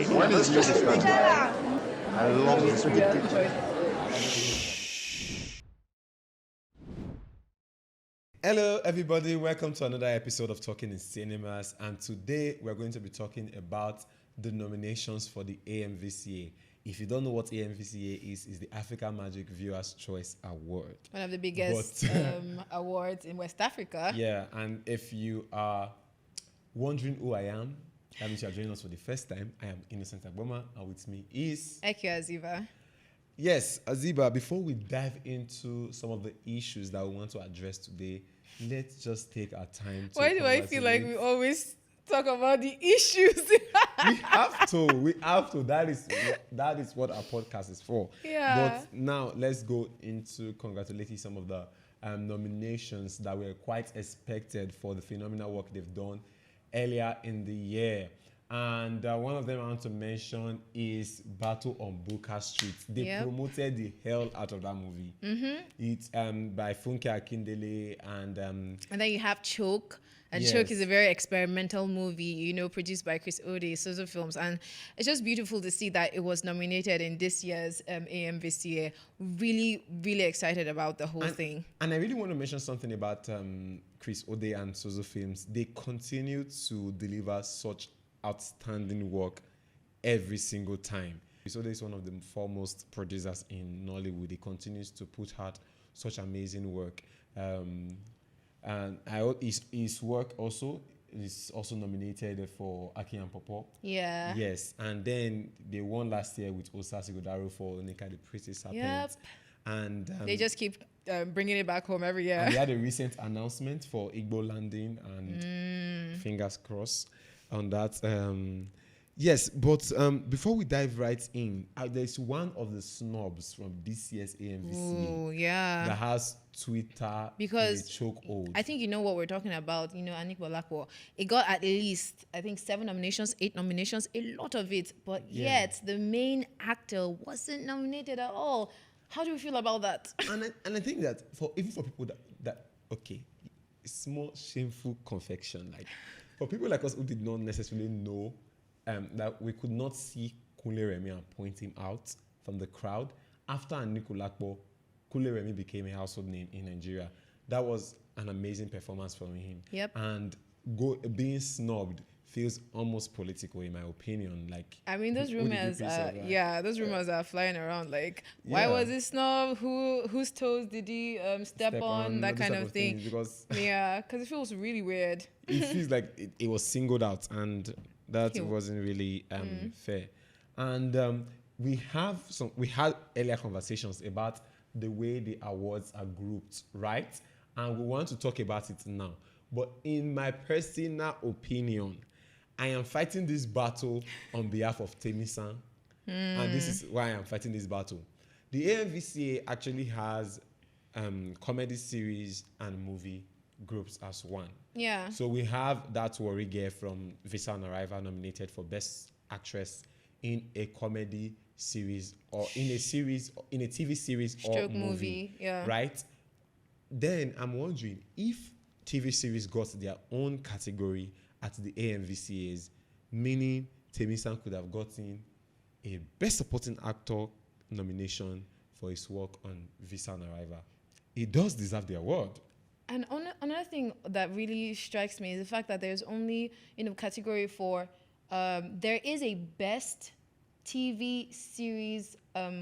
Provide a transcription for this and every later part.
When is music starting? I love it. Hello, everybody. Welcome to another episode of Talking in Cinemas. And today we're going to be talking about the nominations for the AMVCA. If you don't know what AMVCA is the Africa Magic Viewers' Choice Award. One of the biggest awards in West Africa. Yeah, and if you are wondering who I am, that means you are joining us for the first time. I am Innocent Agboma, and with me is... Aziba. Yes, Aziba, before we dive into some of the issues that we want to address today, let's just take our time to... Why do I feel like we always talk about the issues? We have to. That is what our podcast is for. Yeah. But now let's go into congratulating some of the nominations that were quite expected for the phenomenal work they've done earlier in the year. And one of them I want to mention is Battle on Bukka Street. They promoted the hell out of that movie. Mm-hmm. It's by Funke Akindele and then you have Choke. And yes. Choke is a very experimental movie, produced by Chris Ode, Sozo Films. And it's just beautiful to see that it was nominated in this year's AMVCA. Really, really excited about the whole thing. And I really want to mention something about Chris Ode and Sozo Films. They continue to deliver such outstanding work every single time. So is one of the foremost producers in Nollywood. He continues to put out such amazing work. And his work also is also nominated for Aki and Popo. Yeah. Yes. And then they won last year with Osasi Godaro for Nika the Pretty Serpent. Yep. And they just keep bringing it back home every year. And we had a recent announcement for Igbo Landing, and fingers crossed on that. Yes, but before we dive right in, there's one of the snobs from this year's AMVCA. Oh, yeah. That has Twitter because choke hold. I think you know what we're talking about. Anik Bolakwo. It got at least, I think, 7 nominations, 8 nominations, a lot of it. But yet, the main actor wasn't nominated at all. How do you feel about that? And I think that even for people that okay, small shameful confection, like for people like us who did not necessarily know that we could not see Kunle Remi and point him out from the crowd. After Anik Bolakwo, Kunle Remi became a household name in Nigeria. That was an amazing performance from him. Yep. And being snubbed feels almost political, in my opinion. Like, I mean, those rumors are flying around. Like, why was he snubbed? Whose toes did he step on? That kind of thing. Because because it feels really weird. It feels like it was singled out, and that wasn't really fair. And we had earlier conversations about the way the awards are grouped, right? And we want to talk about it now. But in my personal opinion, I am fighting this battle on behalf of Temisan. And this is why I am fighting this battle. The AMVCA actually has comedy series and movie groups as one. Yeah. So we have that Worry Girl from Visa on Arrival nominated for Best Actress in a comedy series or in a TV series or movie. Yeah. Right? Then I'm wondering if TV series got their own category at the AMVCAs, meaning Temisan could have gotten a Best Supporting Actor nomination for his work on Visa on Arrival. He does deserve the award. And another thing that really strikes me is the fact that there's only category for there is a Best TV series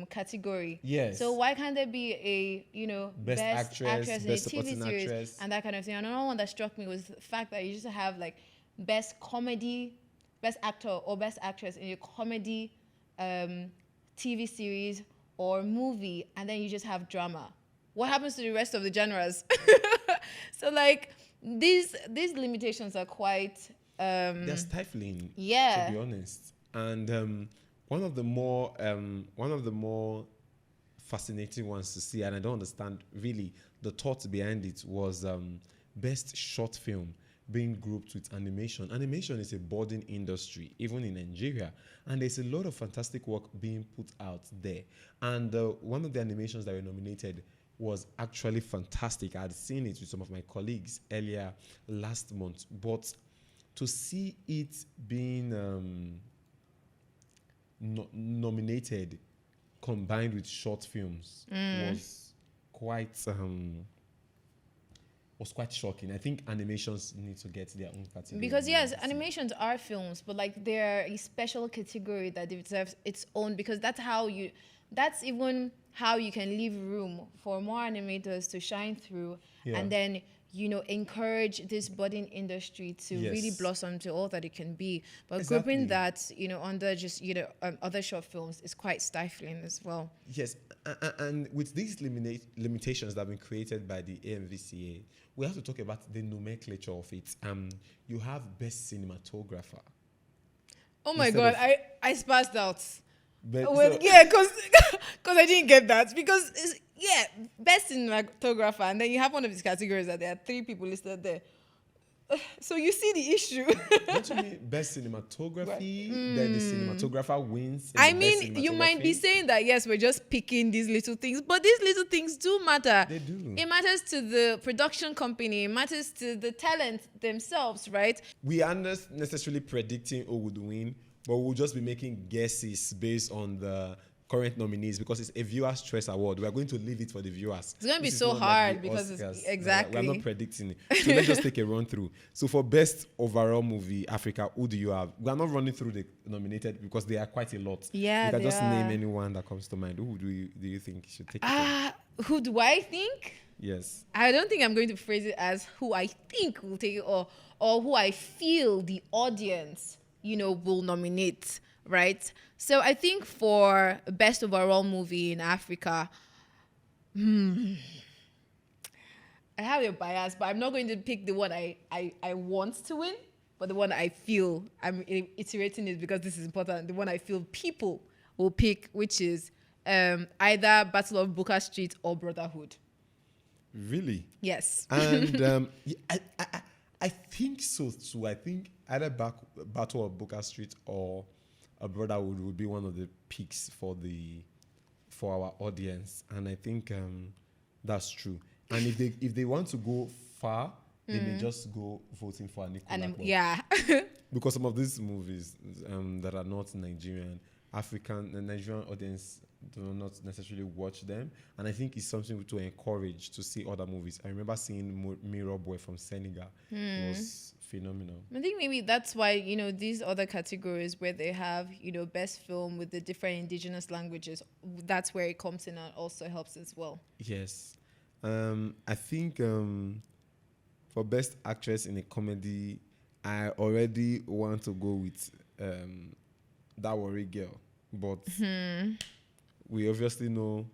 category. Yes. So why can't there be a best actress in best a TV series actress, and that kind of thing? And another one that struck me was the fact that you just have like Best Comedy, Best Actor or Best Actress in a comedy TV series or movie, and then you just have drama. What happens to the rest of the genres? So like these limitations are quite they're stifling. Yeah. To be honest. And one of the more fascinating ones to see, and I don't understand really the thought behind it, was Best Short Film being grouped with animation. Animation is a budding industry, even in Nigeria, and there's a lot of fantastic work being put out there. And one of the animations that were nominated was actually fantastic. I had seen it with some of my colleagues earlier last month, but to see it being nominated combined with short films was quite shocking. I think animations need to get their own category. Because yes, animations are films, but like they're a special category that deserves its own, because that's even how you can leave room for more animators to shine through, and then encourage this budding industry to really blossom to all that it can be. But grouping that under just other short films is quite stifling as well. Yes, and with these limitations that have been created by the AMVCA, we have to talk about the nomenclature of it. You have best cinematographer. Oh my God, I spazzed out. Because I didn't get that. Because best cinematographer, and then you have one of these categories that there are 3 people listed there. So you see the issue. Don't you mean best cinematography? Then the cinematographer wins. I mean, you might be saying that yes, we're just picking these little things, but these little things do matter. They do. It matters to the production company. It matters to the talent themselves, right? We aren't necessarily predicting who would win, but we'll just be making guesses based on the current nominees, because it's a Viewers' Choice Award. We're going to leave it for the viewers. It's going to be so hard because it's exactly. We're not predicting it. So let's just take a run through. So for best overall movie, Africa, who do you have? We're not running through the nominated because there are quite a lot. Yeah, you can just name anyone that comes to mind. Who do you think should take it? Who do I think? Yes. I don't think I'm going to phrase it as who I think will take it, or who I feel the audience, will nominate. Right? So I think for best overall movie in Africa, I have a bias, but I'm not going to pick the one I want to win, but the one I feel, I'm iterating it because this is important, the one I feel people will pick, which is either Battle of Booker Street or Brotherhood. Really? Yes. And I think so too. I think either Battle of Booker Street or a Brotherhood would be one of the picks for our audience, and I think that's true. And if they want to go far, they may just go voting for Nicola. Because some of these movies that are not Nigerian, the Nigerian audience do not necessarily watch them, and I think it's something to encourage to see other movies. I remember seeing Mirror Boy from Senegal. It was phenomenal. I think maybe that's why these other categories where they have best film with the different indigenous languages, that's where it comes in and also helps as well. Yes. I think for best actress in a comedy, I already want to go with That Worry Girl, but we obviously know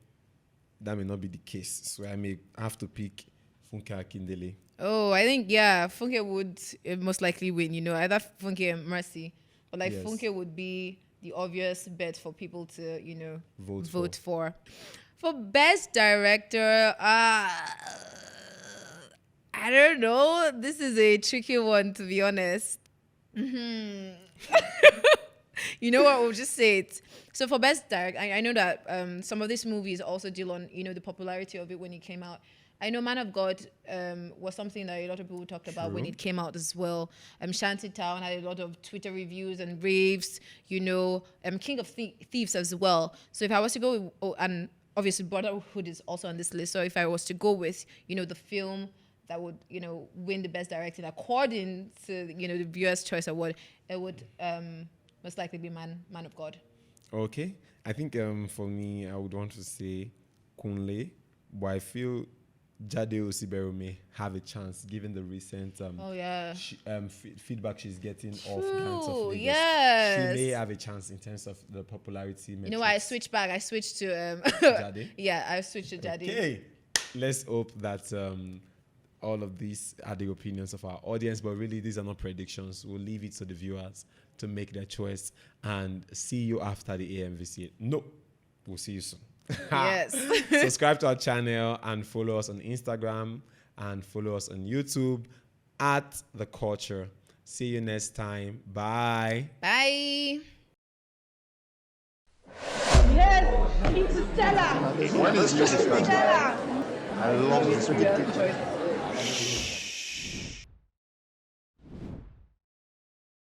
that may not be the case, so I may have to pick Funke Akindele. Oh, I think Funke would most likely win. Either Funke and Mercy, but Funke would be the obvious bet for people to vote for. For best director, I don't know. This is a tricky one, to be honest. You know what? We'll just say it. So for best director, I know that some of these movies also deal on the popularity of it when it came out. I know Man of God was something that a lot of people talked about when it came out as well. Shantytown had a lot of Twitter reviews and raves, King of Thieves as well. So if I was to go with, and obviously Brotherhood is also on this list. So if I was to go with, the film that would, win the best directing according to, the Viewers' Choice Award, it would most likely be Man of God. Okay. I think for me, I would want to say Kunle, but I feel Jade Osiberu may have a chance given the recent feedback she's getting off Gangs of Lagos. Yes. She may have a chance in terms of the popularity metrics. You know what? I switched back. I switched to Jade? Yeah, I switched to Jade. Okay. Let's hope that all of these are the opinions of our audience, but really these are not predictions. We'll leave it to the viewers to make their choice, and see you after the AMVCA. No, we'll see you soon. Yes. Subscribe to our channel and follow us on Instagram and follow us on YouTube at The Culture. See you next time. Bye. Bye. Yes, Interstellar. When is this? Interstellar. I love it.